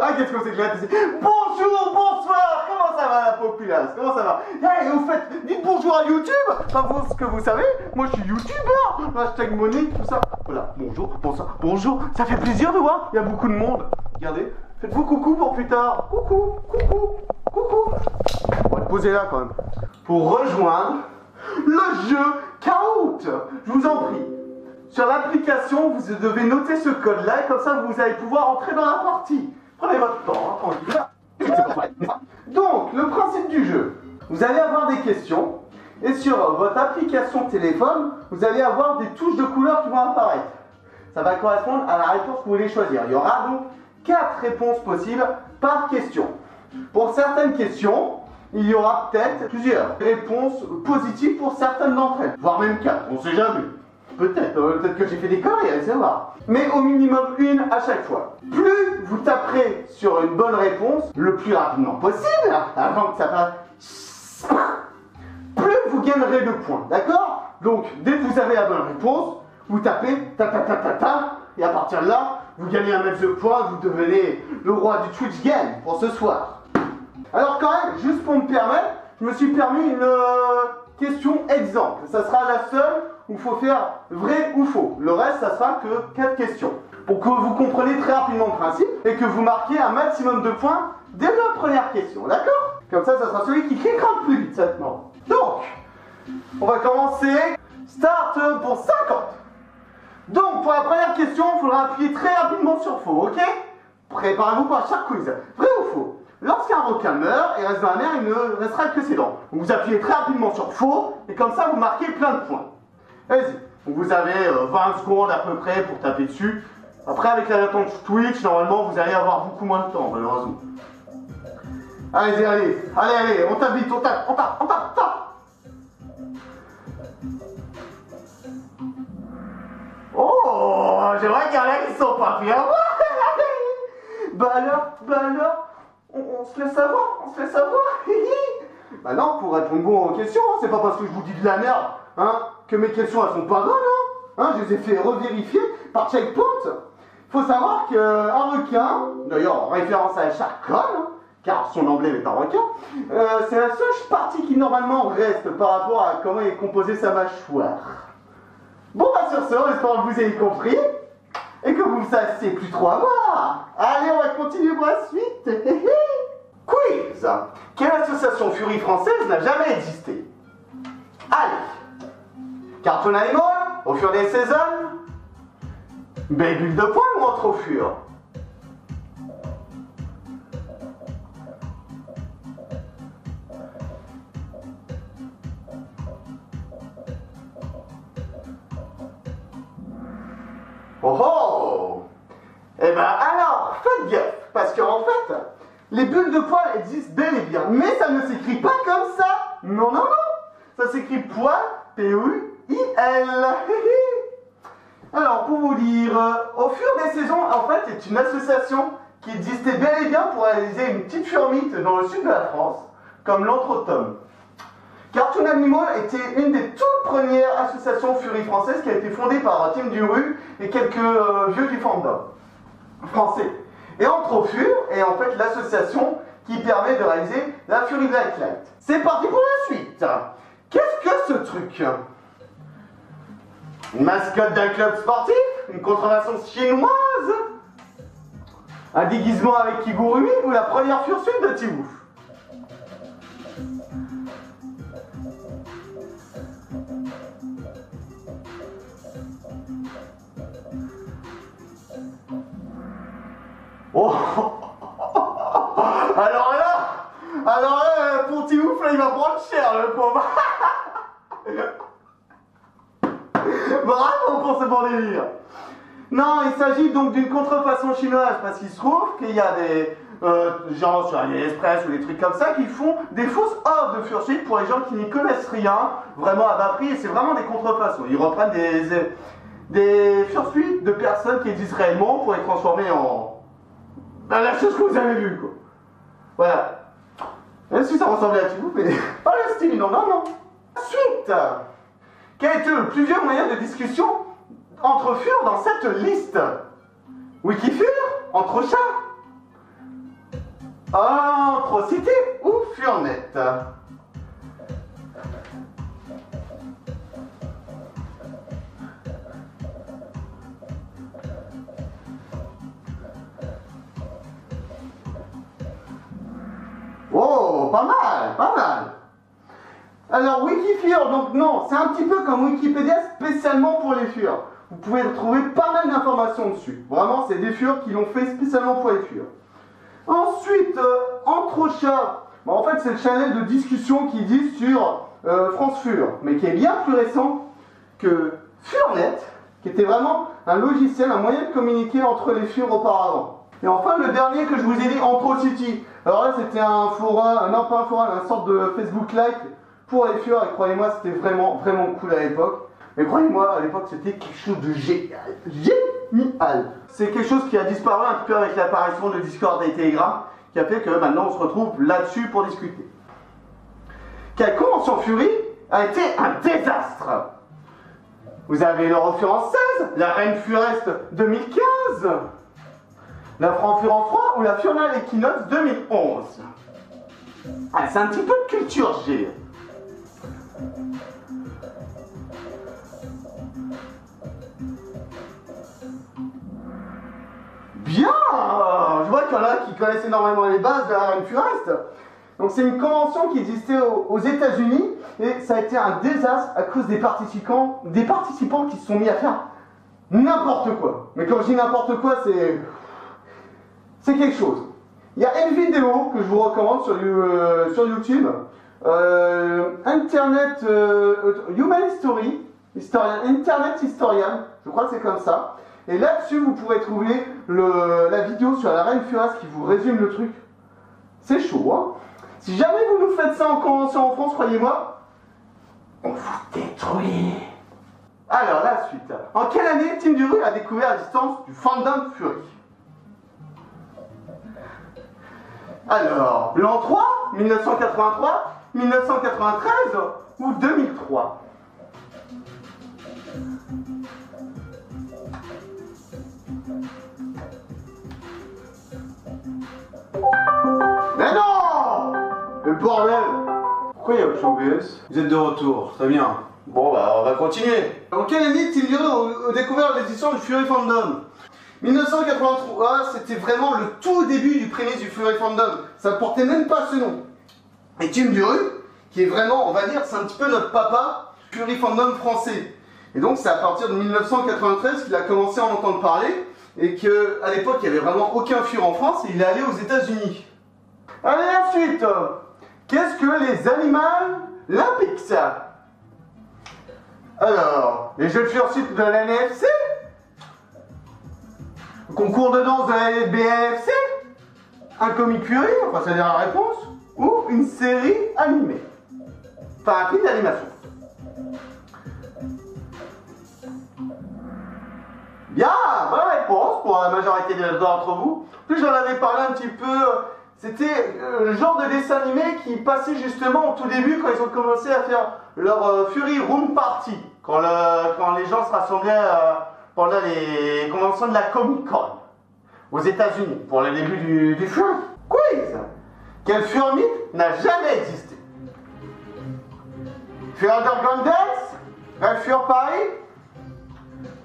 Ah, qu'est-ce qu'on s'éclate ici. Bonjour, bonsoir, comment ça va la populace? Comment ça va? Et au fait, dites bonjour à YouTube. Enfin, vous, ce que vous savez, moi je suis youtubeur. Hashtag Monique, tout ça. Voilà, bonjour, bonsoir, bonjour. Ça fait plaisir de voir, il y a beaucoup de monde. Regardez, faites-vous coucou pour plus tard. Coucou, coucou, coucou. On va le poser là quand même. Pour rejoindre le jeu Kahoot. Je vous en prie. Sur l'application, vous devez noter ce code-là et comme ça, vous allez pouvoir entrer dans la partie. Prenez votre temps, tranquille. Donc, le principe du jeu, vous allez avoir des questions et sur votre application téléphone, vous allez avoir des touches de couleur qui vont apparaître. Ça va correspondre à la réponse que vous voulez choisir. Il y aura donc 4 réponses possibles par question. Pour certaines questions, il y aura peut-être plusieurs réponses positives pour certaines d'entre elles, voire même 4, on ne sait jamais. Peut-être que j'ai fait des conneries, allez savoir. Mais au minimum une à chaque fois. Plus vous taperez sur une bonne réponse, le plus rapidement possible, avant que ça fasse... plus vous gagnerez de points, d'accord? Donc, dès que vous avez la bonne réponse, vous tapez ta, et à partir de là, vous gagnez un max de points, vous devenez le roi du Twitch Game pour ce soir. Alors quand même, juste pour me permettre, je me suis permis une question exemple. Ça sera la seule où il faut faire vrai ou faux. Le reste, ça sera que 4 questions. Pour que vous compreniez très rapidement le principe et que vous marquiez un maximum de points dès la première question, d'accord? Comme ça sera celui qui cliquera le plus vite, certainement. Donc, on va commencer. Start pour 50. Donc, pour la première question, il faudra appuyer très rapidement sur faux, ok? Préparez-vous pour chaque quiz. Vrai ou faux? Lorsqu'un requin meurt et reste dans la mer, il ne restera que ses dents. Donc vous appuyez très rapidement sur faux et comme ça vous marquez plein de points. Allez-y. Donc vous avez 20 secondes à peu près pour taper dessus. Après avec la latence Twitch, normalement vous allez avoir beaucoup moins de temps malheureusement. Allez-y, allez, on tape vite, on tape. Oh, j'aimerais qu'il y en a qui sont pas fiers. Bah alors, on se laisse savoir, Bah non, pour répondre bon aux questions, c'est pas parce que je vous dis de la merde, que mes questions elles sont pas bonnes, je les ai fait revérifier par checkpoint. Faut savoir qu'un requin, d'ailleurs en référence à Sharkon, car son emblème est un requin, c'est la seule partie qui normalement reste par rapport à comment est composée sa mâchoire. Bon bah sur ce, on espère que vous ayez compris. Et que vous ne sachiez plus trop avoir. Allez, on va continuer pour la suite. Quiz. Quelle association Fury française n'a jamais existé? Allez. Cartoon Animal, Au fur des saisons, Belle Bulle de Poing ou Entre au fur? Oh! Eh ben alors, faites gaffe, parce qu'en fait, les bulles de poil existent bel et bien, mais ça ne s'écrit pas comme ça. Non, ça s'écrit poil, P-O-U-I-L. Alors, pour vous dire, Au fur des saisons, en fait, est une association qui existait bel et bien pour réaliser une petite furmite dans le sud de la France, comme l'Entretome. Cartoon Animal était une des toutes premières associations Fury françaises qui a été fondée par Tim Duru et quelques vieux du fandom français. Et Entre au fur est en fait l'association qui permet de réaliser la Fury Black Light. C'est parti pour la suite. Qu'est-ce que ce truc? Une mascotte d'un club sportif? Une contrefaçon chinoise? Un déguisement avec Kigurumi ou la première fursuite de Tibouf? Oh. Alors là, pour Tibouf, là, il va prendre cher, le pauvre. Bravo pour ce bon délire. Non, il s'agit donc d'une contrefaçon chinoise, parce qu'il se trouve qu'il y a des gens sur AliExpress ou des trucs comme ça qui font des fausses offres de fursuit pour les gens qui n'y connaissent rien, vraiment à bas prix, et c'est vraiment des contrefaçons. Ils reprennent des fursuits de personnes qui existent réellement pour les transformer en la chose que vous avez vue, quoi. Voilà. Même si ça ressemblait à Tibouf, mais pas le style, non. Suite. Quel était le plus vieux moyen de discussion entre fur dans cette liste? Wikifur? Entre chats? Antrocité ou Furnette? Oh, pas mal, pas mal. Alors, Wikifur, donc non, c'est un petit peu comme Wikipédia spécialement pour les furs. Vous pouvez trouver pas mal d'informations dessus. Vraiment, c'est des furs qui l'ont fait spécialement pour les furs. Ensuite, Entrechat. Bon, en fait, c'est le channel de discussion qui dit sur France Fur, mais qui est bien plus récent que Furnet, qui était vraiment un logiciel, un moyen de communiquer entre les furs auparavant. Et enfin, le dernier que je vous ai dit, Antrocity. Alors là, c'était un forum, non pas un forum, une sorte de Facebook-like pour les furs, et croyez-moi, c'était vraiment, vraiment cool à l'époque. Mais croyez-moi, à l'époque, c'était quelque chose de génial. Génial. C'est quelque chose qui a disparu un petit peu avec l'apparition de Discord et Telegram, qui a fait que maintenant, on se retrouve là-dessus pour discuter. Quelle convention Fury a été un désastre. Vous avez l'Eurofur en 16, la Reine Fureste 2015, la Franc-Fur en 3 ou la Furnal Equinox 2011. Ah, c'est un petit peu de culture G. Bien. Je vois qu'il y en a qui connaissent énormément les bases de la Reine Fureste. Donc c'est une convention qui existait aux États-Unis et ça a été un désastre à cause des participants qui se sont mis à faire n'importe quoi. Mais quand je dis n'importe quoi, c'est quelque chose. Il y a une vidéo que je vous recommande sur YouTube, Internet Human History, Internet Historian, je crois que c'est comme ça. Et là-dessus, vous pourrez trouver la vidéo sur la Reine Fureste qui vous résume le truc. C'est chaud, hein? Si jamais vous nous faites ça en convention en France, croyez-moi, on vous détruit. Alors, la suite. En quelle année Team Duru a découvert l'existence du Fandom Fury? Alors, l'an 3, 1983, 1993 ou 2003? Mais non! Le bordel! Pourquoi il y a autre chose? Vous êtes de retour, très bien. Bon bah on va continuer. En quelle année Team Duru a découvert l'existence du Fury Fandom? 1983, c'était vraiment le tout début du prémisse du Fury Fandom. Ça ne portait même pas ce nom. Et Team Duru, qui est vraiment, on va dire, c'est un petit peu notre papa Fury Fandom français. Et donc c'est à partir de 1993 qu'il a commencé à en entendre parler et qu'à l'époque il n'y avait vraiment aucun Fury en France et il est allé aux États-Unis. Allez, ensuite, qu'est-ce que les Animal Olympics? Alors, les Jeux de Fursuit de la NFC? Concours de danse de la BNFC? Un comic Fury, enfin c'est la réponse, ou une série animée? Enfin, un film d'animation. Bien, bonne réponse pour la majorité d'entre vous. Puis j'en avais parlé un petit peu, c'était le genre de dessin animé qui passait justement au tout début quand ils ont commencé à faire leur Fury Room Party, quand les gens se rassemblaient pendant les conventions de la Comic Con aux États-Unis pour le début du Fury. Quiz! Quel Fury mythe n'a jamais existé? Fury Underground Dance? Red Fury Paris?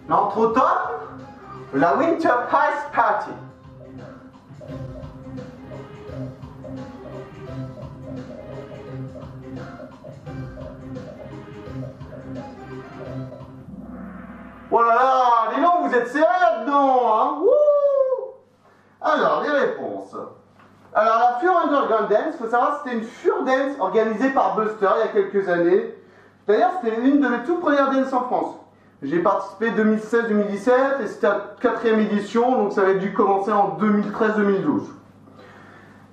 L'Entre-Automne? Ou la Winter Ice Party? Oh là là, dis donc, vous êtes serrés là-dedans, hein? Wouh! Alors, les réponses. Alors, la Fury Underground Dance, il faut savoir, c'était une Fur Dance organisée par Buster il y a quelques années. D'ailleurs, c'était l'une de mes toutes premières dances en France. J'ai participé 2016-2017 et c'était la 4e édition, donc ça avait dû commencer en 2013-2012.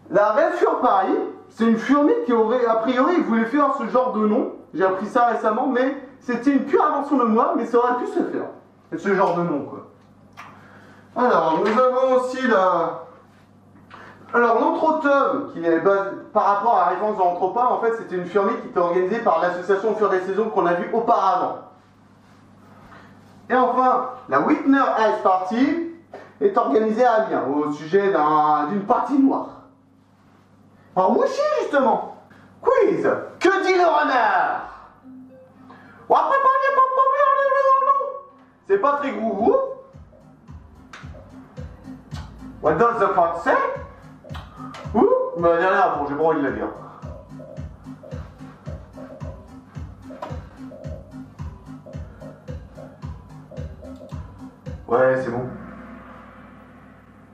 La Red Fury Paris, c'est une Fury qui aurait, a priori, il voulait faire ce genre de nom. J'ai appris ça récemment, mais c'était une pure invention de moi, mais ça aurait pu se faire. C'est ce genre de nom, quoi. Alors, nous avons aussi la... Alors, l'Entre-Automne, qui est basé par rapport à la référence de l'Entre-Automne, en fait, c'était une Fury qui était organisée par l'association Fur des Saisons qu'on a vue auparavant. Et enfin, la Winter Ice Party est organisée à Amiens, au sujet d'une partie noire. Ah oui, si, justement. Quiz. Que dit le renard? C'est pas très gros. What does the fox say? Ouh, mais il y en a bon, j'ai pas envie de la dire. Ouais, c'est bon.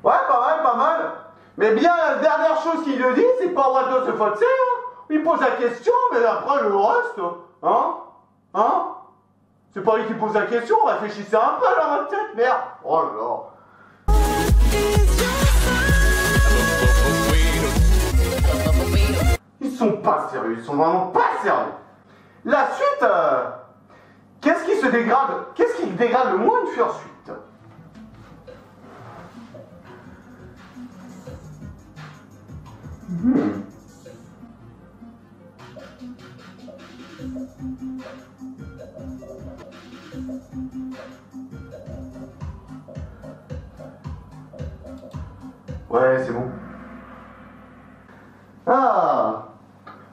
Ouais, pas mal, pas mal. Mais bien, la dernière chose qu'il le dit, c'est pas what does the fox say, hein. Il pose la question, mais après le reste, hein? Hein? C'est pas lui qui pose la question, réfléchissez un peu dans votre tête, merde. Oh là là. Ils sont pas sérieux, ils sont vraiment pas sérieux. La suite, qu'est-ce qui se dégrade? Qu'est-ce qui dégrade le moins une fursuite? Ouais, c'est bon. Ah!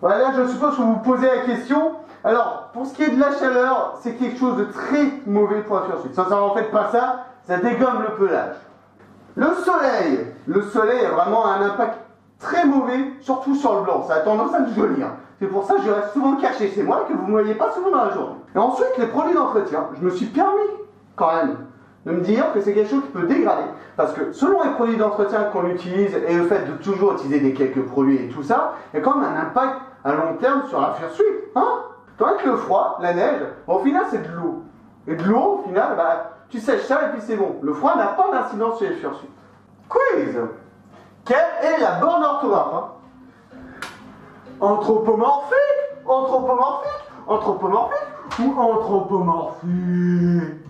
Ouais, là, je suppose que vous vous posez la question. Alors, pour ce qui est de la chaleur, c'est quelque chose de très mauvais pour la fursuite. Sincèrement, faites pas ça, ça dégomme le pelage. Le soleil a vraiment un impact très mauvais, surtout sur le blanc. Ça a tendance à le jaunir. C'est pour ça que je reste souvent caché chez moi et que vous ne me voyez pas souvent dans la journée. Et ensuite, les produits d'entretien. Je me suis permis, quand même, de me dire que c'est quelque chose qui peut dégrader. Parce que selon les produits d'entretien qu'on utilise et le fait de toujours utiliser des quelques produits et tout ça, il y a quand même un impact à long terme sur la fursuite. Hein? Tandis que le froid, la neige, au final c'est de l'eau. Et de l'eau, au final, bah, tu sèches ça et puis c'est bon. Le froid n'a pas d'incidence sur les fursuites. Quiz! Quelle est la bonne orthographe? Hein? Anthropomorphique? Anthropomorphique? Anthropomorphique? Ou anthropomorphique?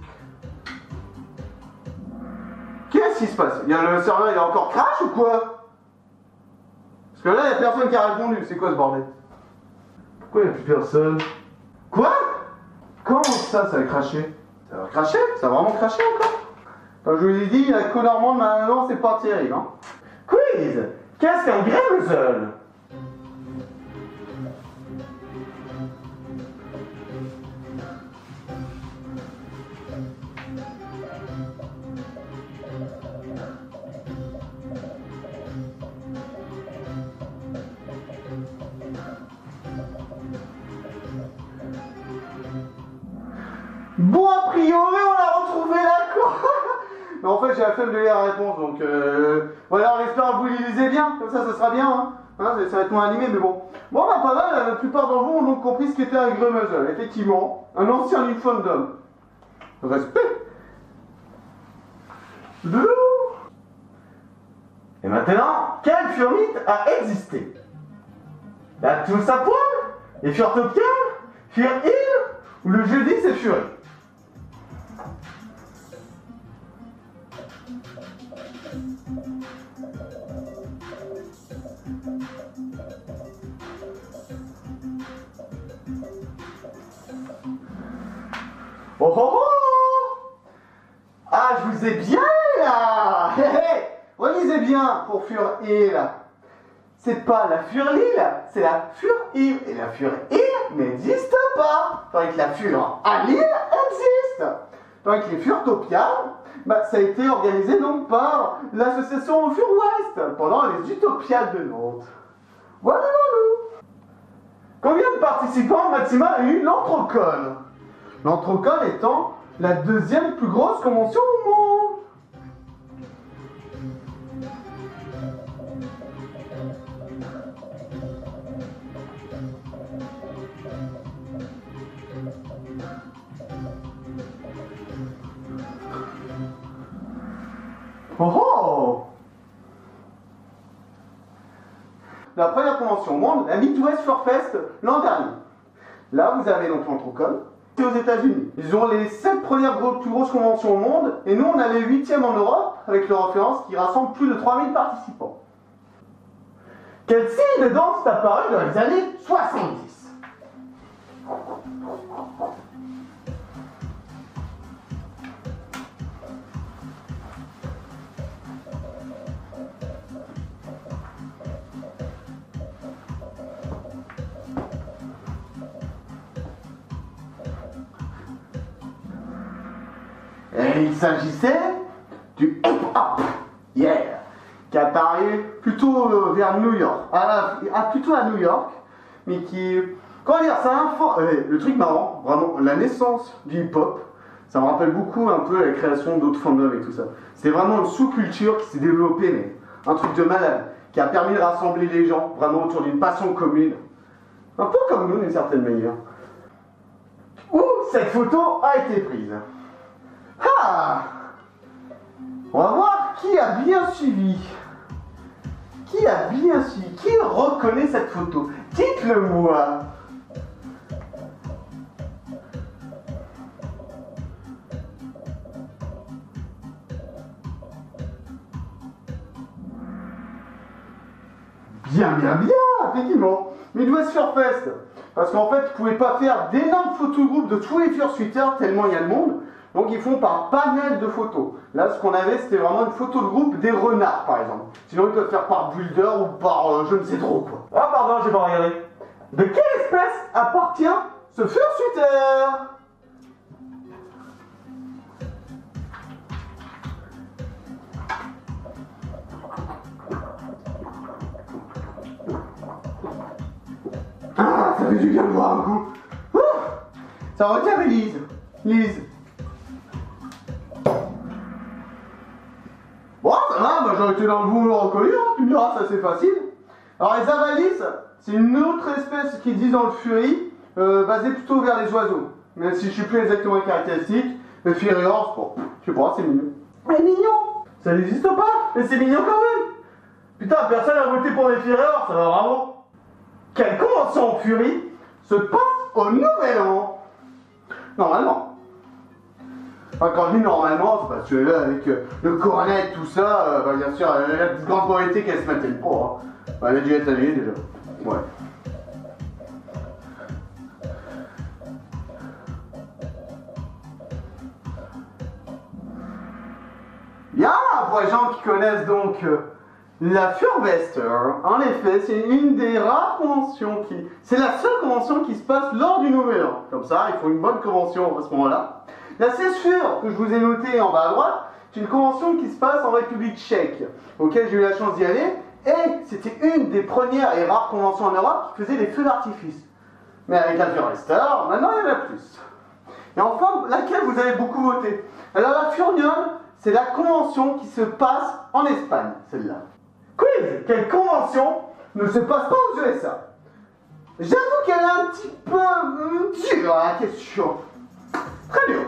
Qu'est-ce qui se passe? Le serveur il a encore crash ou quoi? Parce que là il n'y a personne qui a répondu, c'est quoi ce bordel? Pourquoi il n'y a plus personne? Quoi? Comment ça a craché? Ça va cracher? Ça va vraiment cracher encore? Comme je vous ai dit, la couleur normande maintenant c'est pas terrible. Hein? Quiz! Qu'est-ce qu'un grémeusel? Bon, a priori, on a retrouvé l'accord. Mais en fait, j'ai la flemme de lire la réponse, donc voilà, on espère que vous les lisez bien, comme ça sera bien, hein. Ça va être moins animé, mais bon. Bon, bah pas mal, la plupart d'entre vous ont donc compris ce qu'était un grémeusel. Effectivement, un ancien Newfoundland. Respect. Et maintenant, quelle furmite a existé? La tous à poil? Les furtopiales? Fur-il? Ou le jeudi c'est furie? Oh oh oh! Ah, je vous ai bien là! Relisez bien pour Fur-il. C'est pas la Fur-il, c'est la Fur-il. Et la Fur-il n'existe pas. Tandis que la Fur-à-l'île existe. Tandis que les Furtopiales, bah, ça a été organisé donc par l'association Fur-Ouest pendant les Utopiales de Nantes. Voilà, voilà. Combien de participants maximum a eu l'Anthroconne? L'Anthroconne étant la deuxième plus grosse convention au monde. Oh oh! La première convention au monde, la Midwest Furfest l'an dernier. Là, vous avez donc l'Anthroconne. C'est aux États-Unis. Ils ont les 7 premières plus grosses conventions au monde, et nous, on a les 8e en Europe, avec leur référence qui rassemble plus de 3000 participants. Quel style de danse est apparu dans les années 70? Et il s'agissait du hip-hop, yeah, qui apparaît plutôt vers New York, plutôt à New York, mais qui, comment dire, le truc marrant, vraiment, la naissance du hip-hop, ça me rappelle beaucoup un peu la création d'autres fandoms et tout ça. C'était vraiment une sous-culture qui s'est développée, mais un truc de malade, qui a permis de rassembler les gens vraiment autour d'une passion commune. Un peu comme nous d'une certaine manière. Où cette photo a été prise. Ah! On va voir qui a bien suivi. Qui a bien suivi? Qui reconnaît cette photo? Dites-le moi. Bien, effectivement. Midwest Furfest. Parce qu'en fait, vous pouvez pas faire d'énormes photos de groupe de tous les fursuiteurs tellement il y a de monde. Donc ils font par panel de photos. Là, ce qu'on avait, c'était vraiment une photo de groupe des renards, par exemple. Sinon, ils peuvent faire par builder ou par je ne sais trop quoi. Ah, pardon, j'ai pas regardé. De quelle espèce appartient ce fursuiter? Ah, ça fait du bien de voir un coup. Ouh, ça retient Lise. Lise. Bon, ça va, moi j'aurais été dans le boulot reconnu, hein, tu me diras, c'est assez facile. Alors les avalis, c'est une autre espèce qui dit dans le fury, basée plutôt vers les oiseaux. Même si je sais plus exactement les caractéristiques, le fury horse, bon, je sais pas, c'est mignon. C'est mignon. Ça n'existe pas, mais c'est mignon quand même. Putain, personne n'a voté pour les fury horse, ça va vraiment. Quelle convention fury se passe au Nouvel An? Normalement. Enfin, quand je dis normalement, c'est parce que là, avec le coronet, tout ça, bien sûr, la grande poétique, elle se maintienne pas. Hein. Elle a dû être annulée déjà. Ouais. Bien, pour les gens qui connaissent donc la Furfest, en effet, c'est une des rares conventions qui... C'est la seule convention qui se passe lors du Nouvel An. Comme ça, il faut une bonne convention à ce moment-là. La CESFUR, que je vous ai noté en bas à droite, c'est une convention qui se passe en République tchèque, auquel j'ai eu la chance d'y aller, et c'était une des premières et rares conventions en Europe qui faisait des feux d'artifice. Mais avec la Furfester, maintenant il y en a plus. Et enfin, laquelle vous avez beaucoup voté? Alors la Furnium, c'est la convention qui se passe en Espagne, celle-là. Quiz! Quelle convention ne se passe pas aux USA? J'avoue qu'elle est un petit peu dure la question. Très bien.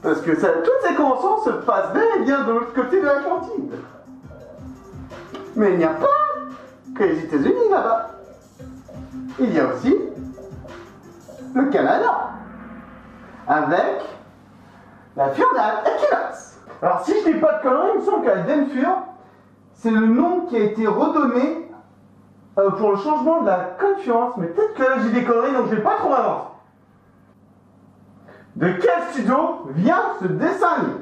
Parce que toutes ces conventions se passent bel et bien de l'autre côté de l'Atlantide. Mais il n'y a pas que les États-Unis là-bas. Il y a aussi le Canada. Avec la Furnal Equinox. Alors si je dis pas de conneries, il me semble que la Denfur, c'est le nom qui a été redonné pour le changement de la conférence. Mais peut-être que là j'ai des conneries, donc je vais pas trop m'avancer. De quel studio vient ce dessin animé?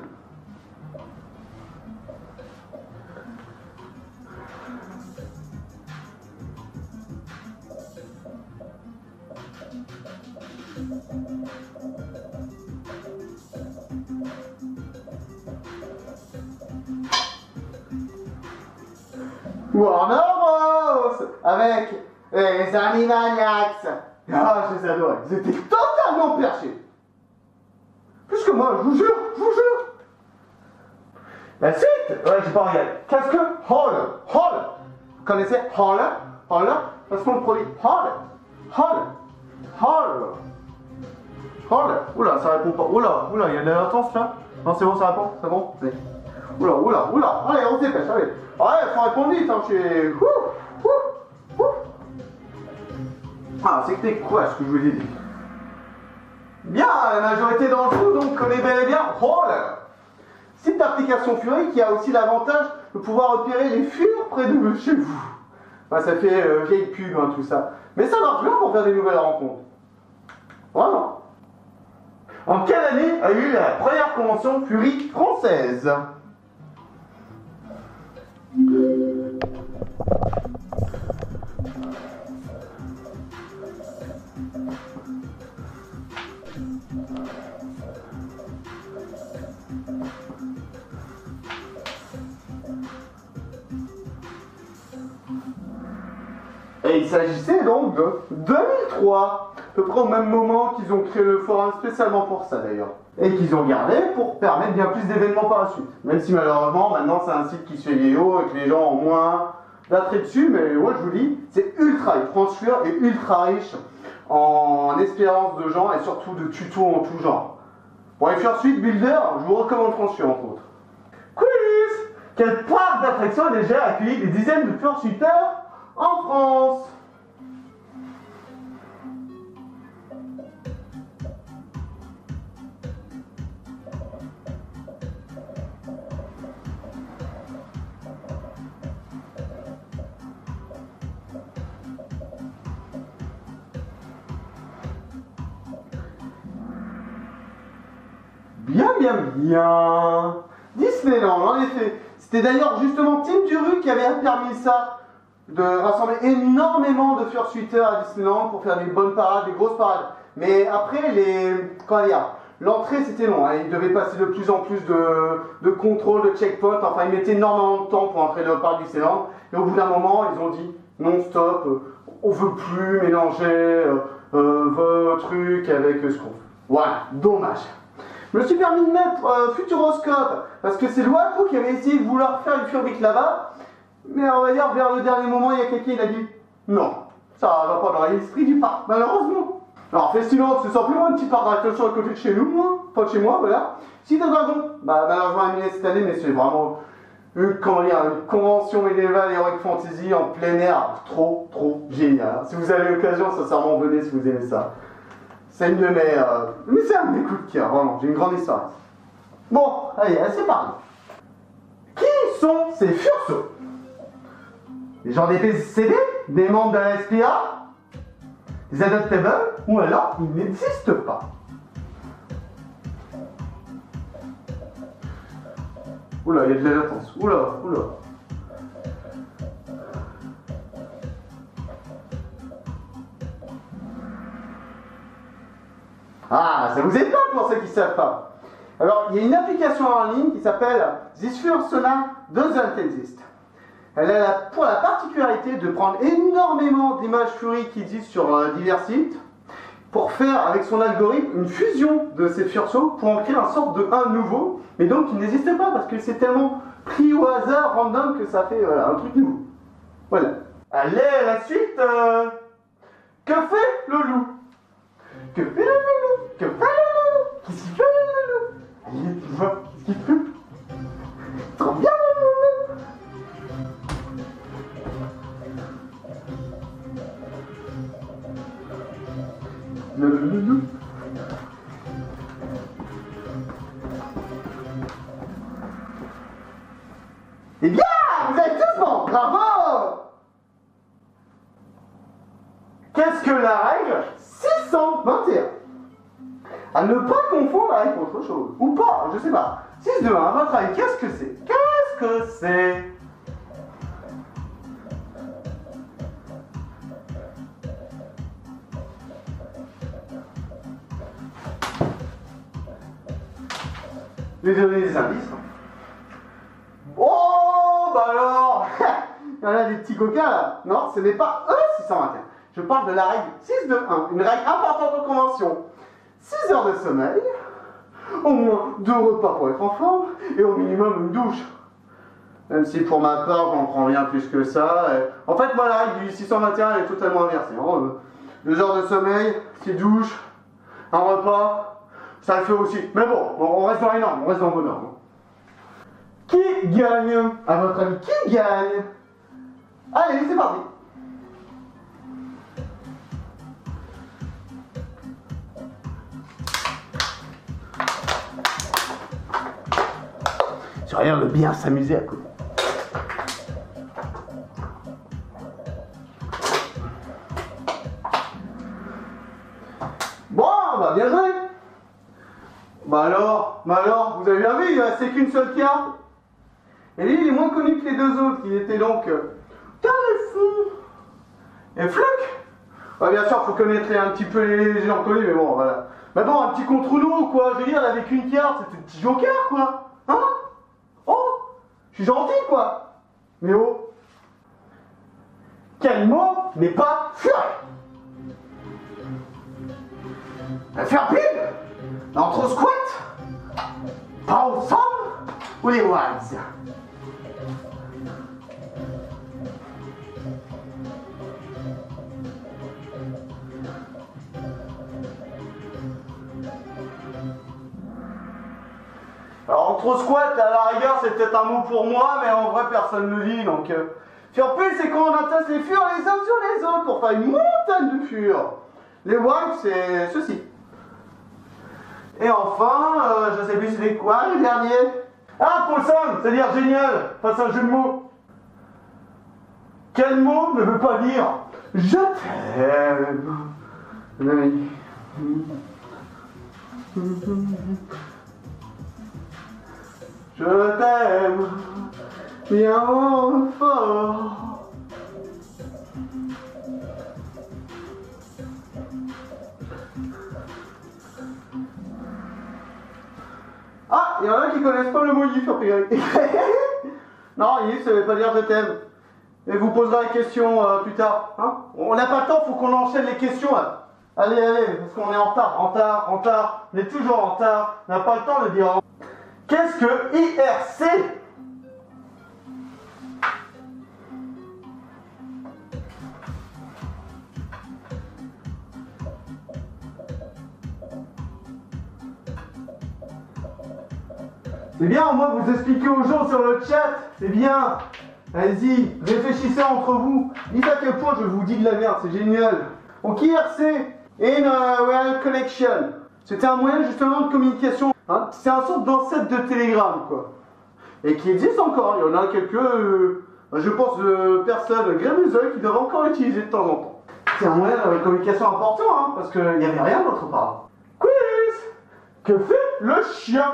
Warner Bros avec les Animaniacs. Ah, je les adorais. Ils étaient totalement perchés. Plus que moi, je vous jure, je vous jure. La suite, ouais, j'ai pas regardé. Qu'est-ce que Holler? Holler. Vous connaissez Holler? Holler? Parce qu'on le produit Holler. Holler. Holler. Holler. Oula, ça répond pas. Oula, il y a de la latence là. Non, c'est bon, ça répond. C'est bon? Oui. Oula. Allez, on se dépêche, allez. Ouais, faut répondre vite, hein, je suis... Ah, c'était quoi ce que je vous ai dit? Bien, la majorité d'entre vous donc connaît bel et bien Holler. Site d'application Fury qui a aussi l'avantage de pouvoir repérer les furs près de chez vous. Bah, ça fait vieille pub, hein, tout ça. Mais ça marche bien pour faire des nouvelles rencontres. Vraiment. En quelle année a eu la première convention Fury française? Et il s'agissait donc de 2003, à peu près au même moment qu'ils ont créé le forum spécialement pour ça d'ailleurs. Et qu'ils ont gardé pour permettre bien plus d'événements par la suite. Même si malheureusement maintenant c'est un site qui se fait vieillot et que les gens ont moins d'attrait dessus, mais moi je vous dis, c'est ultra riche. France Fuir est ultra riche en espérance de gens et surtout de tutos en tout genre. Pour les Fursuit Builder, je vous recommande France Fuir entre autres. Quiz! Quel parc d'attractions a déjà accueilli des dizaines de Fursuiteurs en France? Bien. Disneyland, en effet. C'était d'ailleurs justement Tim Duru qui avait permis ça, de rassembler énormément de Fursuiteurs à Disneyland pour faire des bonnes parades, des grosses parades. Mais après, l'entrée c'était long, hein. Il devait passer de plus en plus de contrôles, de checkpoints, enfin il mettait énormément de temps pour entrer dans le parc Disneyland. Et au bout d'un moment, ils ont dit non stop, on veut plus mélanger vos trucs avec ce qu'on veut. Voilà, dommage. Je me suis permis de mettre Futuroscope, parce que c'est Loaco qui avait essayé de vouloir faire une Furbic là-bas, mais on va dire vers le dernier moment, il y a quelqu'un qui a dit non, ça va pas dans l'esprit du parc, malheureusement. Alors Festiland, c'est simplement un petit parc d'attraction à côté de chez nous, hein, pas de chez moi, voilà. Cité Dragon, malheureusement annulé cette année, mais c'est vraiment une convention médiévale Heroic Fantasy en plein air, trop génial. Si vous avez l'occasion, sincèrement, venez si vous aimez ça. C'est une de mes... mais c'est un de mes coups de cœur, vraiment, j'ai une grande histoire. Bon, allez, c'est parti. Qui sont ces Fursos? Les gens des PCD? Des membres de la SPA? Des Adoptables? Ou alors, ils n'existent pas? Oula, il y a de la latence. Oula. Ah, ça vous aide pas pour ceux qui ne savent pas. Alors, il y a une application en ligne qui s'appelle This Fursona Doesn't Exist. Elle a pour la particularité de prendre énormément d'images Fury qui existent sur divers sites pour faire, avec son algorithme, une fusion de ces fursos pour en créer un sorte de un nouveau, mais donc qui n'existe pas parce que c'est tellement pris au hasard, random, que ça fait un truc nouveau. Voilà. Allez, la suite. Que fait le loup? Que fait le loulou? Que fait le loulou? Qu'est-ce qu'il fait le loulou? Allez, tu vois, qu'est-ce qu'il fait? Trop bien le loulou! Le loulou. Eh bien, vous êtes tous bons, bravo! Qu'est-ce que la règle 621? À ne pas confondre avec autre chose. Ou pas, je sais pas. 621, à votre avis, qu'est-ce que c'est? Qu'est-ce que c'est? Je vais donner des indices. Oh, bah alors il y en a des petits coquins là. Non, ce n'est pas E621. Je parle de la règle 621, une règle importante en convention. 6 heures de sommeil, au moins 2 repas pour être en forme, et au minimum une douche. Même si pour ma part, j'en prends rien plus que ça. En fait, moi, la règle du 621, elle est totalement inversée. 2 heures de sommeil, 6 douches, un repas, ça le fait aussi. Mais bon, on reste dans les normes, on reste dans vos normes. Qui gagne? À votre avis, qui gagne? Allez, c'est parti. Ça a l'air de bien s'amuser à côté. Bon, bah bien joué. Bah alors, vous avez bien vu, il ne restait qu'une seule carte. Et lui, il est moins connu que les deux autres, qui étaient donc Carrefour et Fluck. Ouais, bien sûr, il faut connaître un petit peu les gens connus, mais bon, voilà. Mais bon, un petit contre nous, quoi. Je veux dire, avec une carte, c'était un petit joker, quoi. Hein? Oh, je suis gentil, quoi. Mais oh. Quel mot n'est pas furie? Faire pile? Entre squat? Pas ensemble? Ou les wags? Alors entre squat, à la rigueur, c'est peut-être un mot pour moi, mais en vrai, personne ne le dit, donc... Faire pile, c'est quand on attache les furs les uns sur les autres pour faire une montagne de furs. Les wags, c'est ceci. Et enfin, je sais plus c'était quoi le dernier. Ah, Paulson, c'est-à-dire génial, face à un jeu de mots. Quel mot ne veut pas dire je t'aime? Je t'aime bien fort. Ah, il y en a qui connaissent pas le mot Yves, a priori. Non, Yves, ça veut pas dire je t'aime. Et vous poserez la question plus tard. Hein, on n'a pas le temps, faut qu'on enchaîne les questions là. Allez, parce qu'on est en retard. On est toujours en retard. On n'a pas le temps de dire. Qu'est-ce que IRC? C'est bien, au moins vous expliquez aux gens sur le chat. C'est bien. Allez-y, réfléchissez entre vous. Dites à quel point je vous dis de la merde, c'est génial. Donc IRC, In Real Connection. C'était un moyen justement de communication. Hein, c'est un sorte d'ancêtre de Telegram, quoi. Et qui existe encore. Il y en a quelques, je pense, personnes grémuseuses qui doivent encore l'utiliser de temps en temps. C'est un moyen de communication important, hein, parce qu'il n'y avait rien d'autre part. Quiz! Que fait le chien?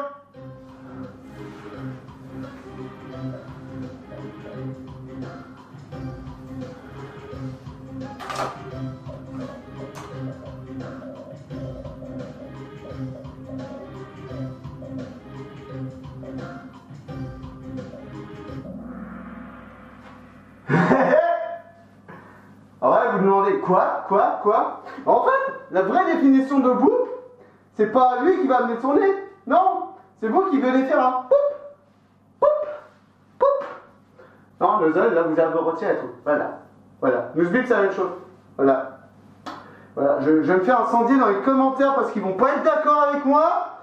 Ah ouais, vous demandez quoi? En fait, la vraie définition de boop, c'est pas lui qui va amener son nez. Non, c'est vous qui venez faire un poup, poup, poup. Non, le zèle, là, vous avez retiré tout. Voilà. Newsbeat, c'est la même chose. Voilà. Je vais me faire incendier dans les commentaires parce qu'ils vont pas être d'accord avec moi.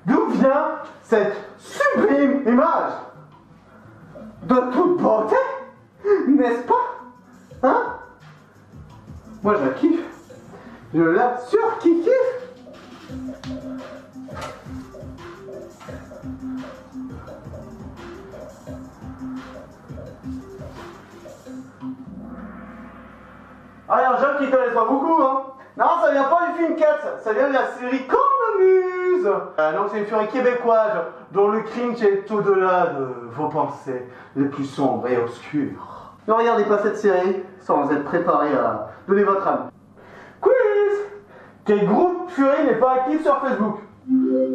D'où vient cette sublime image de toute beauté, n'est-ce pas? Hein? Moi je la kiffe. Je la surkiffe. Ah, il y a un jeune qui ne connaît pas beaucoup, hein. Non, ça vient pas du film 4, ça vient de la série Cornemuse. Donc c'est une furie québécoise dont le cringe est au-delà de vos pensées les plus sombres et obscures. Ne regardez pas cette série sans être préparé à donner votre âme. Quiz! Quel groupe furie n'est pas actif sur Facebook?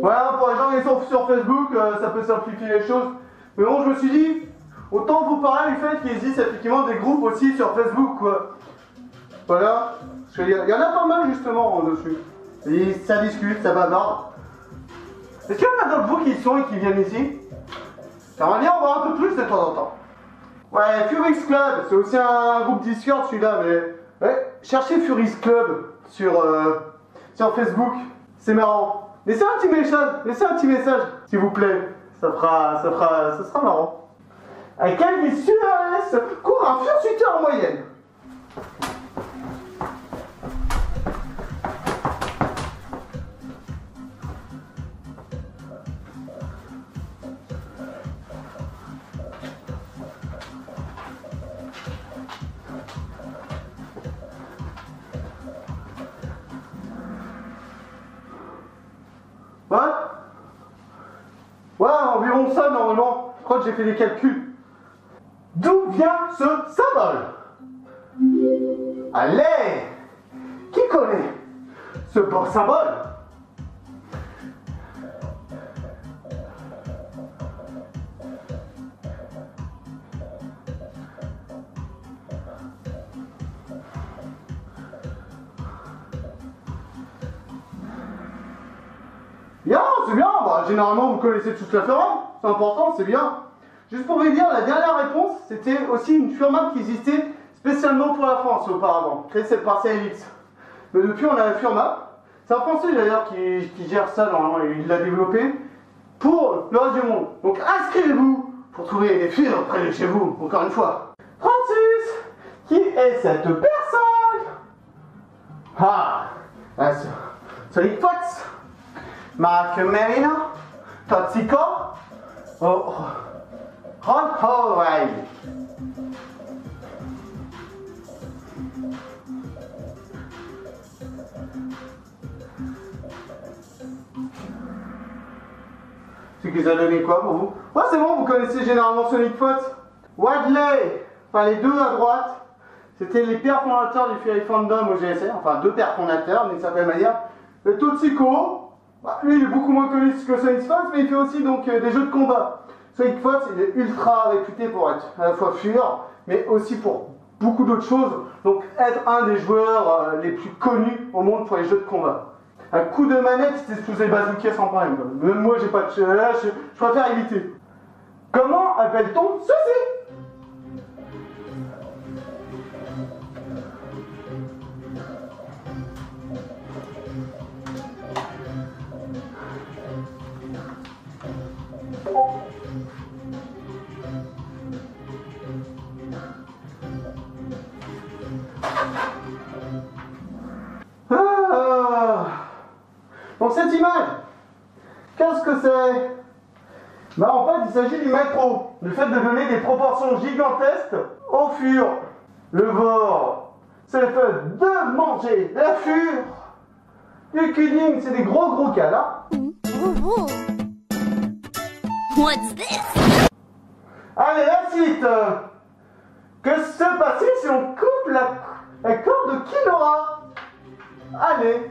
Voilà, pour les gens qui sont sur Facebook, ça peut simplifier les choses. Mais bon, je me suis dit, autant vous parler du fait qu'il existe effectivement des groupes aussi sur Facebook, quoi. Voilà, il y en a pas mal justement dessus. Et ça discute, ça bavarde. Est-ce qu'il y en a d'autres vous qui y sont et qui viennent ici? J'aimerais bien en voir un peu plus de temps en temps. Ouais, Fury's Club, c'est aussi un groupe Discord celui-là, mais... Ouais, cherchez Fury's Club sur Facebook, c'est marrant. Laissez un petit message, s'il vous plaît. Ça sera marrant. À quelle vitesse court un fursuité en moyenne? Ouais, environ ça normalement. Je crois que j'ai fait des calculs. D'où vient ce symbole? Allez! Qui connaît ce beau symbole? généralement, vous connaissez tous la firma, c'est important, c'est bien. Juste pour vous dire, la dernière réponse, c'était aussi une firma qui existait spécialement pour la France auparavant, créée par CLX. Mais depuis, on a la firma. C'est un Français d'ailleurs qui gère ça, normalement, il l'a développé pour le reste du monde. Donc inscrivez-vous pour trouver des firmes près de chez vous, encore une fois. Francis, qui est cette personne? Ah, Solid Fox, Mark Merino, Totsico, Ron Howard. C'est qu'ils ont donné quoi pour vous? Ouais, c'est bon, vous connaissez généralement Sonic Fox. Wadley, enfin les deux à droite, c'était les pères fondateurs du Fury Fandom au GSR, enfin deux pères fondateurs d'une certaine manière. Le Totsico, bah, lui il est beaucoup moins connu que Sonic Fox, mais il fait aussi donc des jeux de combat. Sonic Fox, il est ultra réputé pour être à la fois fureur, mais aussi pour beaucoup d'autres choses, donc être un des joueurs les plus connus au monde pour les jeux de combat. Un coup de manette, c'était sous les bazookas sans problème. Même moi, j'ai pas de je préfère éviter. Comment appelle-t-on ceci? Donc cette image, qu'est-ce que c'est? Bah en fait il s'agit du macro, le fait de donner des proportions gigantesques au fur. Le vor, c'est le fait de manger la fure. Du kidding, c'est des gros câlins. What's this? Allez la suite. Que se passe-t-il si on coupe la corde de Kinora? Allez.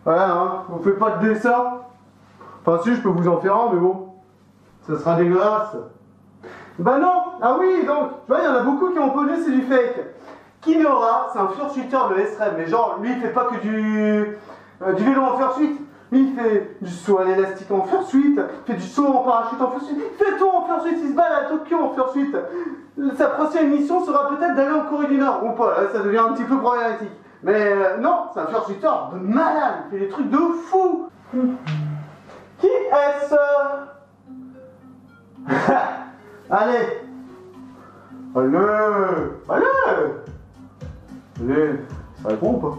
Voilà, hein, vous faites pas de dessin. Enfin si, je peux vous en faire un, mais bon, ça sera dégueulasse. Bah non. Ah oui, donc, tu vois, il y en a beaucoup qui ont posé, c'est du fake. Kinora, c'est un fursuiter de SRAM, mais genre, lui, il fait pas que du vélo en fursuit. Lui, il fait du saut à l'élastique en fursuit, il fait du saut en parachute en fursuit, il fait tout en fursuit, il se balade à Tokyo en fursuit. Sa prochaine mission sera peut-être d'aller en Corée du Nord, ou pas, là, ça devient un petit peu problématique. Mais non, c'est un fursuiter de malade, il fait des trucs de fou. Qui est-ce? Allez. Allez, ça répond ou pas?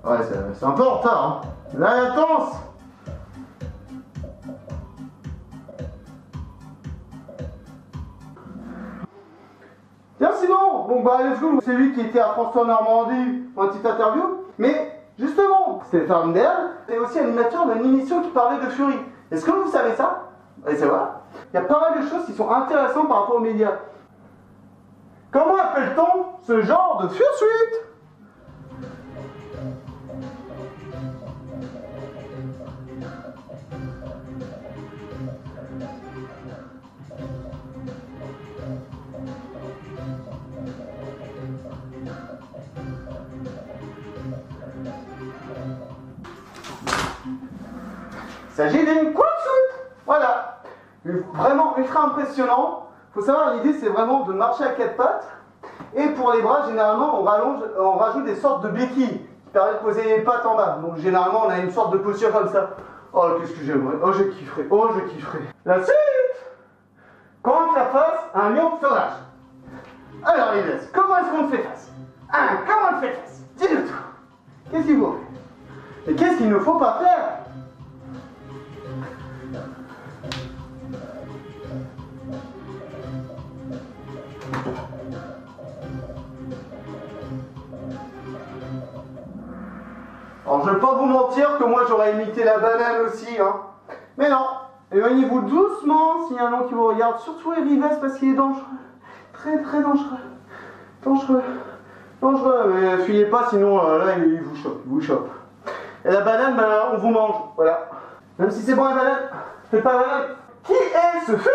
Ouais, c'est un peu en retard, hein. La latence. Tiens, sinon, bon bah let's go, c'est lui qui était à France Normandie pour une petite interview, mais justement, Stéphane Dern est aussi animateur d'une émission qui parlait de Fury. Est-ce que vous savez ça? Allez savoir. Il y a pas mal de choses qui sont intéressantes par rapport aux médias. Comment appelle-t-on ce genre de fursuit? Il s'agit d'une quadsuit. Voilà. Vraiment ultra impressionnant. Il faut savoir, l'idée c'est vraiment de marcher à quatre pattes. Et pour les bras, généralement, on rajoute des sortes de béquilles qui permettent de poser les pattes en bas. Donc généralement, on a une sorte de posture comme ça. Oh, qu'est-ce que j'aimerais. Oh, je kifferais. Oh, je kifferais. La suite. Comment faire face à un lion sauvage? Alors, les gars, comment est-ce qu'on fait face? Comment on fait face? Dis-le tout. Qu'est-ce qu'il faut faire? Et qu'est-ce qu'il ne faut pas faire? Alors je vais pas vous mentir que moi j'aurais imité la banane aussi, hein. Mais non, éloignez-vous doucement s'il y a un nom qui vous regarde, surtout les rivesses parce qu'il est dangereux. Très dangereux. Dangereux. Dangereux, mais fuyez pas, sinon là, il vous chope, il vous chope. Et la banane, bah, on vous mange, voilà. Même si c'est bon la banane, faites pas la banane. Qui est ce fur?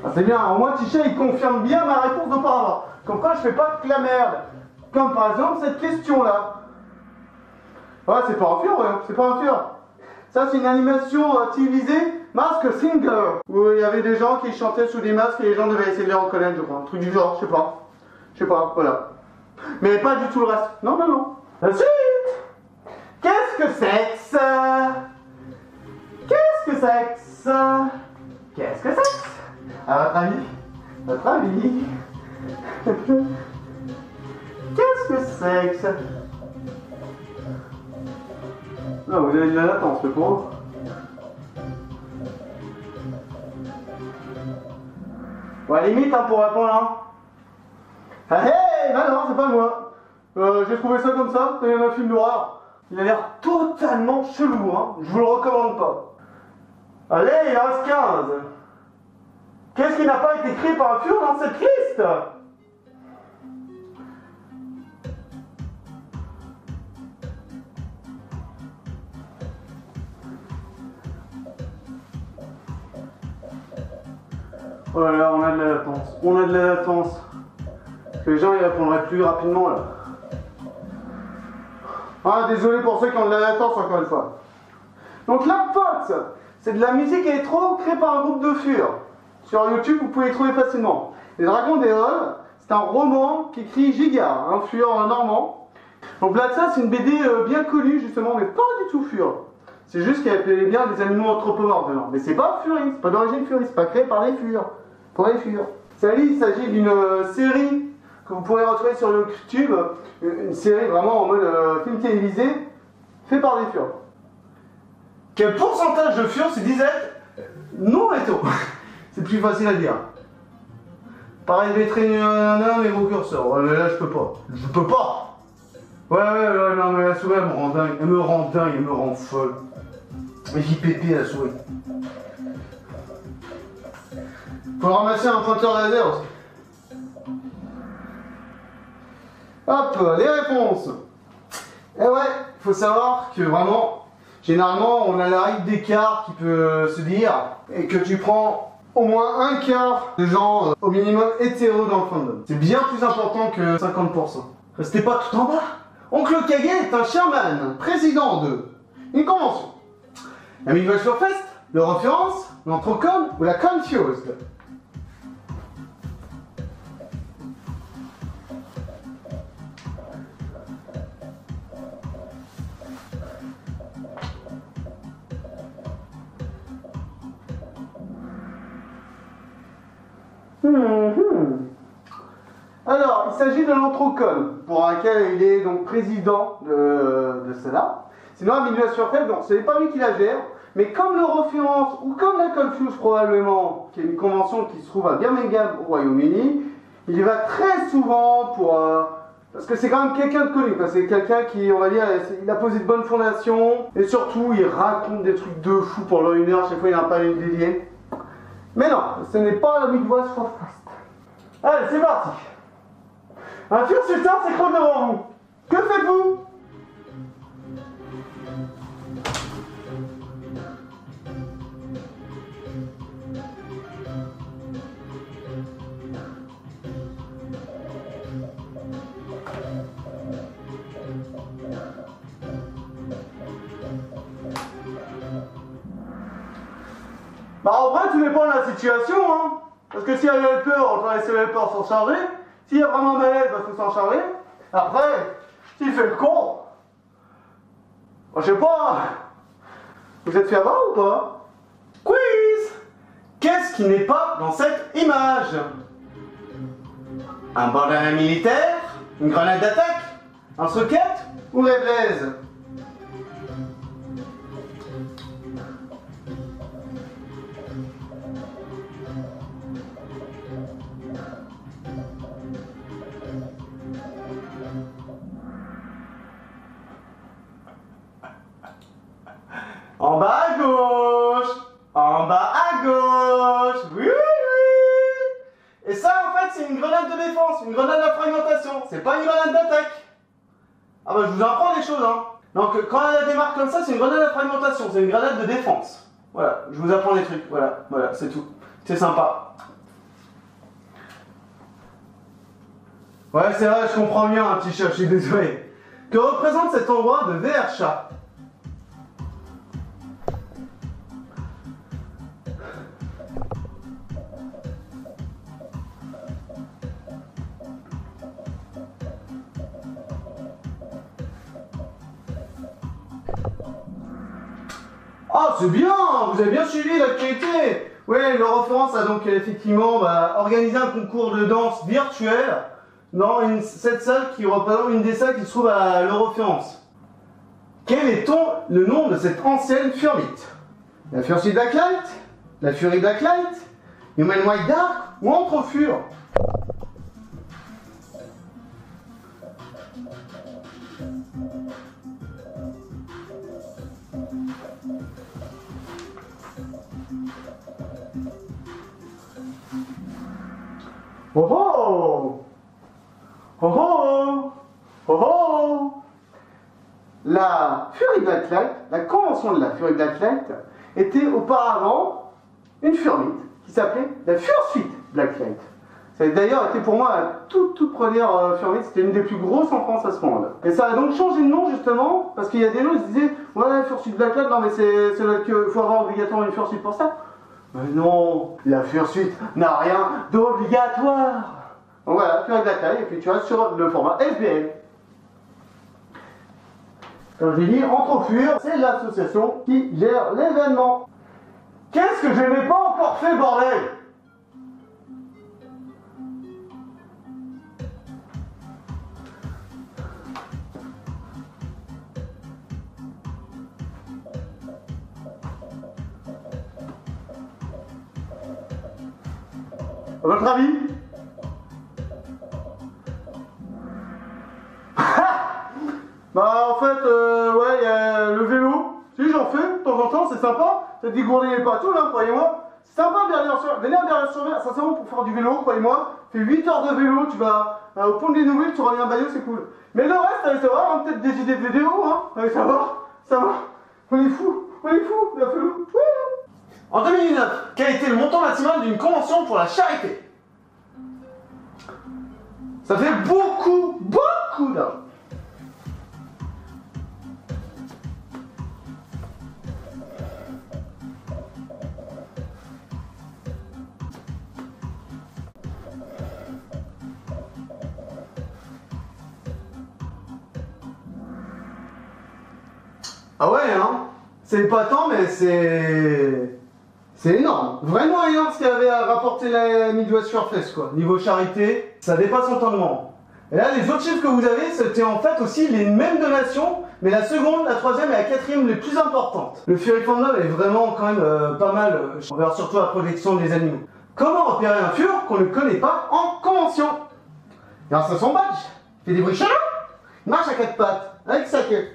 Ah, c'est bien, au moins Tichet il confirme bien ma réponse d'auparavant. Comme quoi je fais pas que la merde. Comme par exemple cette question là. Ouais, c'est pas un fur, ouais, c'est pas un fur. Ça c'est une animation télévisée, Mask Singer, où il y avait des gens qui chantaient sous des masques et les gens devaient essayer de les reconnaître, je crois. Un truc du genre, je sais pas. Je sais pas, voilà. Mais pas du tout le reste. Non, non, non. Ensuite, qu'est-ce que c'est que ça? Qu'est-ce que c'est que ça? Qu'est-ce que c'est que ça? À votre avis? Votre avis? Qu'est-ce que c'est que ça? Non, vous avez de la latence, c'est pour vous. Bon, à la limite, hein, pour répondre, hein. Ah, hey, bah non, c'est pas moi. J'ai trouvé ça comme ça, c'est un film d'horreur. Il a l'air totalement chelou, hein. Je vous le recommande pas. Allez, il en reste 15. Qu'est-ce qui n'a pas été créé par un fur dans cette liste? Oh là là, on a de la latence. On a de la latence. Parce que les gens ils répondraient plus rapidement là. Ah, désolé pour ceux qui ont de la latence encore une fois. Donc la Fox, c'est de la musique électro créée par un groupe de fur. Sur YouTube, vous pouvez les trouver facilement. Les Dragons d'Éole, c'est un roman qu'écrit Giga, un fur normand. Donc là, ça, c'est une BD bien connue justement, mais pas du tout fur. C'est juste qu'il y avait bien des animaux anthropomorphes dedans. Mais c'est pas furie, c'est pas d'origine furie, c'est pas créé par les furs. Pour les furs. Ça, il s'agit d'une série que vous pourrez retrouver sur YouTube. Une série vraiment en mode film télévisé, fait par des furs. Quel pourcentage de furs se disait non rétro? C'est plus facile à dire. Pareil, mes gros curseurs. Ouais, mais là, je peux pas. Je peux pas. Ouais, non, mais la souris, elle me rend dingue. Elle me rend dingue, elle me rend folle. Mais j'y pépé la souris. Faut ramasser un pointeur laser aussi. Hop, les réponses. Et ouais, faut savoir que vraiment, généralement, on a la règle d'écart qui peut se dire, et que tu prends au moins un quart de gens au minimum hétéro dans le fandom. C'est bien plus important que 50%. Restez pas tout en bas. Oncle Kage est un chairman, président de une convention. La Midwest Fest, le référence, l'Entrocon ou la Confused. Alors, il s'agit de l'Entrocon, pour laquelle il est donc président de cela. Sinon, la Midwest Fest, donc ce n'est pas lui qui la gère, mais comme le référence, ou comme la Confuse probablement, qui est une convention qui se trouve à Birmingham au Royaume-Uni, il y va très souvent pour... parce que c'est quand même quelqu'un de connu, c'est quelqu'un qui, on va dire, il a posé de bonnes fondations, et surtout, il raconte des trucs de fou pendant une heure, chaque fois il a un panel dédié. Mais non, ce n'est pas la Midwest Fest. Allez, c'est parti. Un fursuteur s'écroule devant vous. Que faites-vous? Bah en vrai, tout dépend de la situation, hein. Parce que s'il y a eu peur, on va laisser le peur s'en charger. S'il y a vraiment malaise, il faut s'en charger. Après, s'il fait le con, je sais pas, vous êtes fait avoir ou pas? Quiz! Qu'est-ce qui n'est pas dans cette image? Un bandana militaire? Une grenade d'attaque? Un socket? Ou Red Blaze? En bas à gauche. En bas à gauche. Oui, oui, oui. Et ça, en fait, c'est une grenade de défense, une grenade de fragmentation. C'est pas une grenade d'attaque. Ah bah, je vous apprends des choses, hein. Donc, quand elle a des marques comme ça, c'est une grenade de fragmentation. C'est une grenade de défense. Voilà, je vous apprends des trucs. Voilà, voilà, c'est tout. C'est sympa. Ouais, c'est vrai, je comprends mieux, un petit chat, je suis désolé. Que représente cet endroit de VRChat? Ah, c'est bien, vous avez bien suivi l'actualité. Oui, l'Eurofrance a donc effectivement organisé un concours de danse virtuel dans cette salle qui représente une des salles qui se trouve à l'Eurofrance. Quel est le nom de cette ancienne Furmite? La Fursuit Blacklight? La Fury Blacklight? Human White Dark? Ou Entrefur? Oh oh! Oh oh! Oh oh! La Fury Blacklight, la convention de la Fury Blacklight, était auparavant une Furmite qui s'appelait la Fursuit Blacklight. Ça a d'ailleurs été pour moi la toute première Furmite, c'était une des plus grosses en France à ce moment-là. Et ça a donc changé de nom justement, parce qu'il y a des gens qui se disaient ouais, Fursuit Blacklight, non mais c'est là qu'il faut avoir obligatoirement une Fursuit pour ça. Mais non, la Fursuit n'a rien d'obligatoire. Donc voilà, Fury Blacklight, et puis tu vois sur le format SBL. Comme j'ai dit, Entrefur, c'est l'association qui gère l'événement. Qu'est-ce que je n'ai pas encore fait, bordel? À votre avis? Bah en fait, ouais, y a le vélo. Si j'en fais, de temps en temps, c'est sympa. Ça te dégourdit les patous, là, croyez-moi. C'est sympa, venir à Berlin-sur-Mer, sincèrement, pour faire du vélo, croyez-moi. Fais 8 heures de vélo, tu vas au pont des Nouvelles, tu reviens à Bayeux, c'est cool. Mais le reste, allez savoir, hein, peut-être des idées de vidéos, hein. Allez savoir, ça va. On est fous, la vélo. En 2019, quel a été le montant maximal d'une convention pour la charité? Ça fait beaucoup d'argent. Ah ouais, hein. C'est pas tant, mais c'est énorme. Vraiment énorme ce qu'il y avait à rapporter la Midwest Surface, quoi. Niveau charité, ça dépasse entendement. Et là, les autres chiffres que vous avez, c'était en fait aussi les mêmes donations, mais la seconde, la troisième et la quatrième les plus importantes. Le Fury Fandom est vraiment quand même pas mal, envers surtout la protection des animaux. Comment repérer un fur qu'on ne connaît pas en convention? Grâce à son badge. Il fait des bruits chelous. Il marche à quatre pattes, avec sa queue.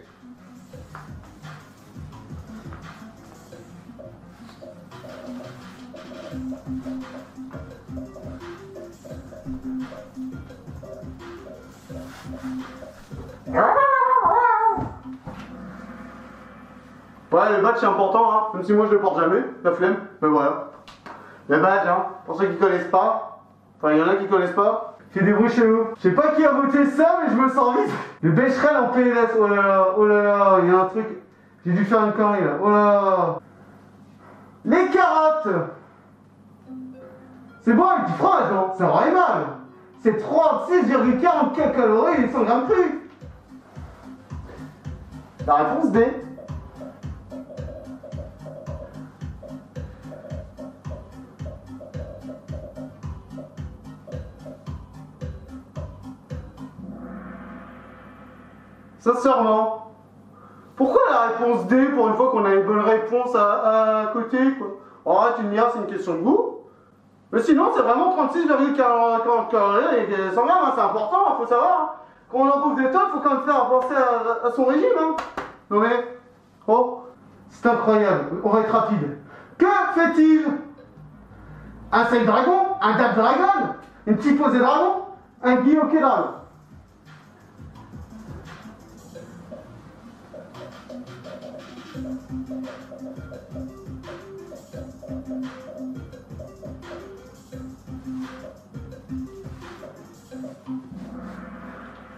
Ouais, le badge c'est important, hein. Même si moi je le porte jamais, la flemme, mais voilà. Le badge, hein, pour ceux qui connaissent pas, enfin il y en a qui connaissent pas, c'est des bruits chelous. Je sais pas qui a voté ça, mais je me sens vite. Le Becherel en PLS, oh là là, il y a un truc, j'ai dû faire une connerie là, oh là là. Les carottes. C'est bon avec du fromage, non? Ça va mal. C'est 36,44 calories et 100 grammes de trucs. La réponse D. Sincèrement, pourquoi la réponse D pour une fois qu'on a une bonne réponse à côté, quoi? Oh, tu me diras, c'est une question de goût. Mais sinon, c'est vraiment 36,40 calories et 100 grammes, hein, c'est important, il faut savoir. Quand on en bouffe des tonnes, il faut quand même faire penser à son régime. Hein. Non mais, oh, C'est incroyable, on va être rapide. Que fait-il? Un Side Dragon? Un Dab Dragon? Une petite posée dragon? Un Gyoke Dragon?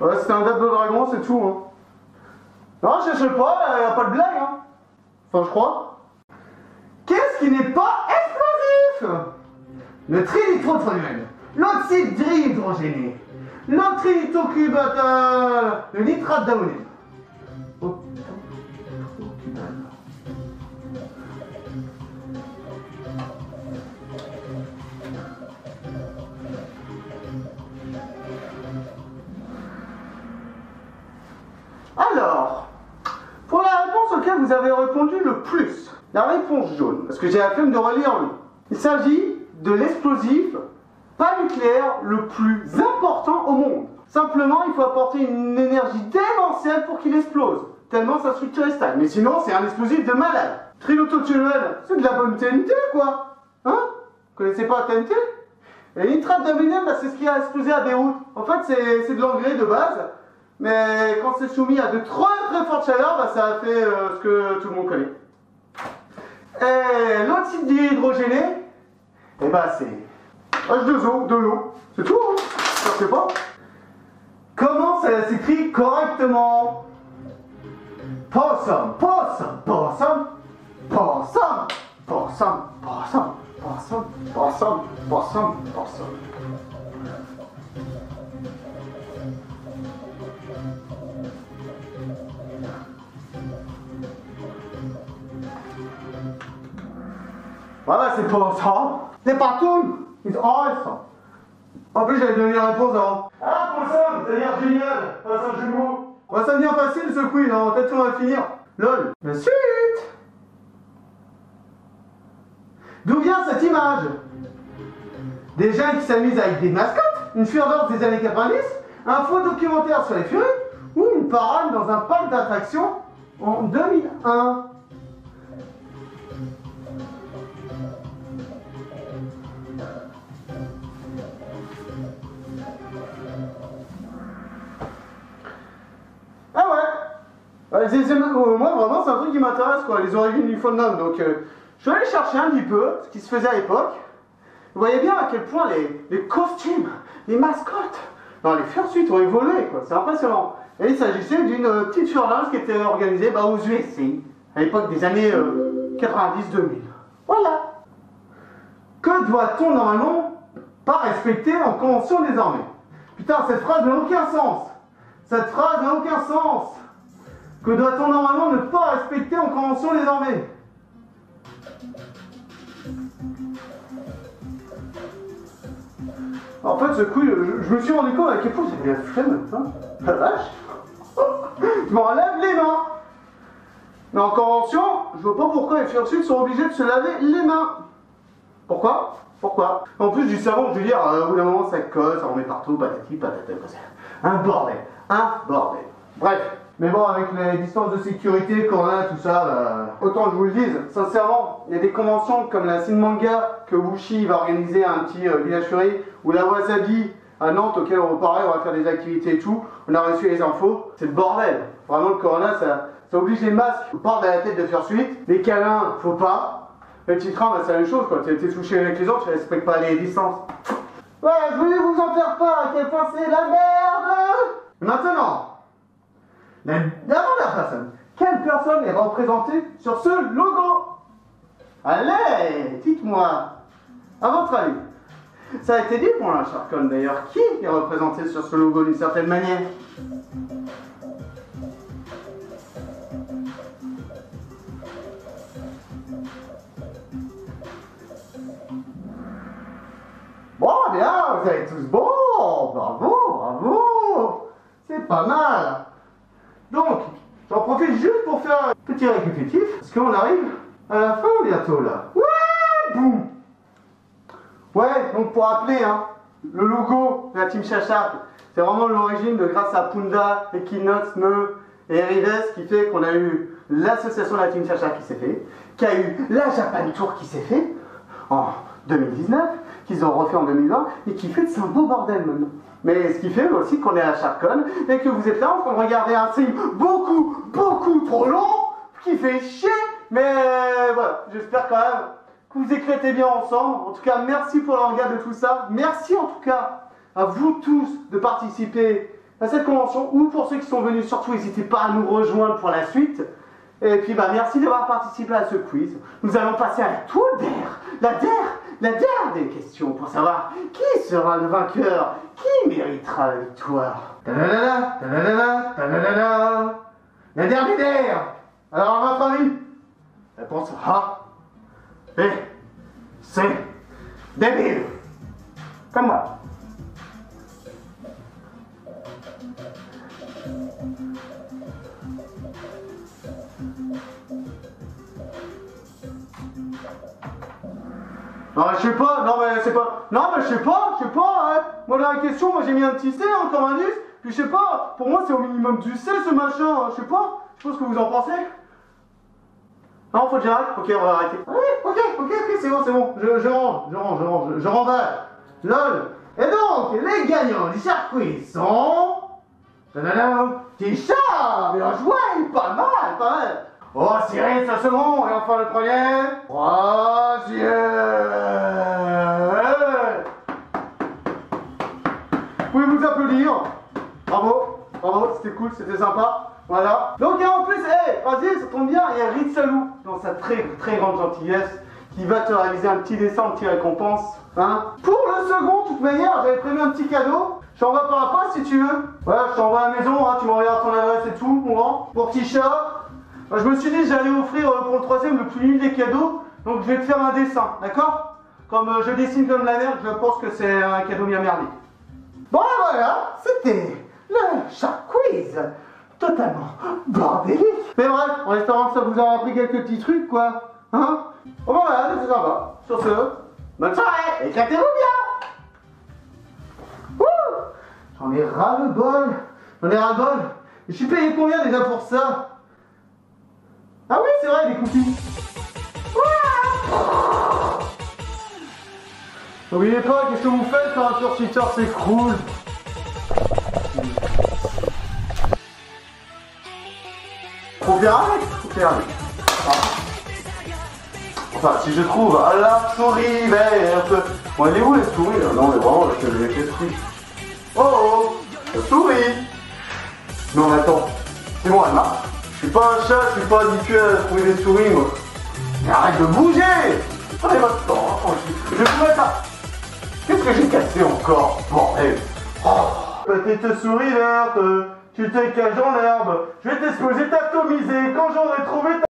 Ouais, c'était un Dab Dragon, c'est tout. Hein. Non, je sais pas, y a pas de blague. Hein. Enfin, je crois. Qu'est-ce qui n'est pas explosif? Le trinitotoluène, l'oxyde dihydrogéné, l'oxytocubatal, le nitrate d'ammonium. Alors, pour la réponse auquel vous avez répondu le plus, la réponse jaune, parce que j'ai la flemme de relire lui. Il s'agit de l'explosif pas nucléaire le plus important au monde. Simplement, il faut apporter une énergie démentielle pour qu'il explose, tellement sa structure est stable. Mais sinon, c'est un explosif de malade. Trinitotoluène, c'est de la bonne TNT, quoi. Hein? Vous connaissez pas la TNT? Et nitrate d'ammonium, bah, c'est ce qui a explosé à Beyrouth. En fait, c'est de l'engrais de base, mais quand c'est soumis à de très fortes chaleurs, bah, ça a fait ce que tout le monde connaît. Et l'oxyde dihydrogéné, et bah c'est H2O, de l'eau. C'est tout, hein? Je sais pas. Comment ça s'écrit correctement? Possum, possum, possum, possum, possum, possum, possum, possum, possum, possum. Voilà, c'est pas ça. C'est pas tout. It's awesome. En plus, j'avais donné la réponse avant. Ah, possum, ça veut dire génial. Pas un jeu de mots. Ouais, ça devient facile ce quiz, hein. Peut-être qu'on va finir. LOL. La suite. D'où vient cette image? Des gens qui s'amusent avec des mascottes, une fureur des années 90, un faux documentaire sur les furies, ou une parade dans un parc d'attractions en 2001. Ah ouais, moi vraiment c'est un truc qui m'intéresse quoi, les origines du fandom, donc je vais aller chercher un petit peu ce qui se faisait à l'époque. Vous voyez bien à quel point les costumes, les mascottes, dans les fursuites ont évolué quoi, c'est impressionnant. Et il s'agissait d'une petite furlance qui était organisée aux USA, à l'époque des années 90-2000. Voilà. Que doit-on normalement pas respecter en convention désormais? Putain, cette phrase n'a aucun sens. Cette phrase n'a aucun sens. Que doit-on normalement ne pas respecter en convention désormais? En fait, ce coup, je me suis rendu compte à quel point j'avais la flemme, hein. La vache. Je m'enlève les mains. Mais en convention, je vois pas pourquoi les fursuites sont obligés de se laver les mains. Pourquoi? Pourquoi? En plus du savon, je veux dire, au bout d'un moment, ça colle, ça remet partout, patati, patata, un bordel. Un bordel. Bref. Mais bon, avec les distances de sécurité qu'on a, tout ça, autant que je vous le dise, sincèrement, il y a des conventions comme la Sinmanga que Wushi va organiser à un petit village furé, ou la Wasabi à Nantes auquel on va parler, on va faire des activités et tout. On a reçu les infos, c'est le bordel. Vraiment, le corona, ça oblige les masques au port de la tête de fursuite. Les câlins, faut pas. Le petit train, c'est la même chose, quoi. T'es touché avec les autres, tu respectes pas les distances. Ouais, je voulais vous en faire part à quel point c'est la merde. Maintenant, la dernière personne. Quelle personne est représentée sur ce logo? Allez, dites-moi, à votre avis. Ça a été dit pour la Sharkon d'ailleurs. Qui est représenté sur ce logo d'une certaine manière? Bon, bien, vous avez tous bon. Bravo, bravo. C'est pas mal. Donc, j'en profite juste pour faire un petit récapitulatif, parce qu'on arrive à la fin bientôt là. Ouais, boum. Ouais, donc pour rappeler, hein, le logo de la Team Shashark, c'est vraiment l'origine de grâce à Punda, Equinox, Neu et Rives qui fait qu'on a eu l'association La Team Chacha qui s'est fait, qu'il y a eu la Japan Tour qui s'est fait en 2019, qu'ils ont refait en 2020 et qui fait de un beau bordel maintenant. Mais ce qui fait aussi qu'on est à Sharkon et que vous êtes là en train de regarder un film beaucoup trop long qui fait chier. Mais voilà, j'espère quand même que vous éclatez bien ensemble. En tout cas, merci pour le regard de tout ça. Merci en tout cas à vous tous de participer à cette convention, ou pour ceux qui sont venus, surtout n'hésitez pas à nous rejoindre pour la suite. Et puis merci d'avoir participé à ce quiz. Nous allons passer à la dernière des questions pour savoir qui sera le vainqueur, qui méritera la victoire. Ta-da-da-da, ta-da-da-da, ta-da-da-da. La dernière. Alors à votre avis, réponse A, B, C, débile. Comme moi. Non, je sais pas, non mais c'est pas. Non mais je sais pas, hein. Moi dans la question, moi j'ai mis un petit C, hein, comme indice, puis je sais pas, pour moi c'est au minimum du C ce machin, hein. Je sais pas ce que vous en pensez. Non, faut que j'arrête. Ok, on va arrêter. Oui, ok, c'est bon. Je remballe. LOL. Et donc, les gagnants du circuit sont... Tisha, bien joué, pas mal. Oh, Cyril, ça second, et enfin le premier. Troisième. Vous pouvez vous applaudir. Bravo, c'était cool, c'était sympa. Voilà. Donc et en plus, vas-y, ça tombe bien, il y a Ritsalou, dans sa très grande gentillesse, qui va te réaliser un petit dessin, une petite récompense. Hein. Pour le second, de toute manière, j'avais prévu un petit cadeau. Je t'envoie par la poste si tu veux. Voilà, je t'envoie à la maison, hein, tu m'enverras ton adresse et tout, mon grand. Pour Tisha, je me suis dit que j'allais offrir pour le troisième le plus nul des cadeaux. Donc je vais te faire un dessin, d'accord? Comme je dessine comme la merde, je pense que c'est un cadeau bien merdique. Bon voilà, c'était le Shark Quiz. Totalement bordélique. Mais bref, en espérant que ça vous aura appris quelques petits trucs, quoi. Hein? Bon voilà, c'est sympa. Sur ce, bonne soirée, éclatez-vous bien. Ouh, j'en ai ras le bol. Je suis payé combien déjà pour ça? Ah oui, c'est vrai, des cookies. N'oubliez pas, qu'est-ce que vous faites quand sur Twitter s'écroule? Faut faire avec. Enfin, si je trouve à la souris verte. Bon, elle est où la souris là? Non, mais vraiment, je te l'ai fait esprit. Oh, la souris. Non, mais attends. C'est bon, elle marche. Je suis pas un chat, je suis pas habitué à trouver des souris, moi. Mais arrête de bouger. Prenez votre temps, tranquille. Je vais vous mettre ça. Qu'est-ce que j'ai cassé encore? Bordel. Oh. Petite souris verte, tu t'es cachée dans l'herbe. Je vais t'exploser, t'atomiser quand j'aurai trouvé ta...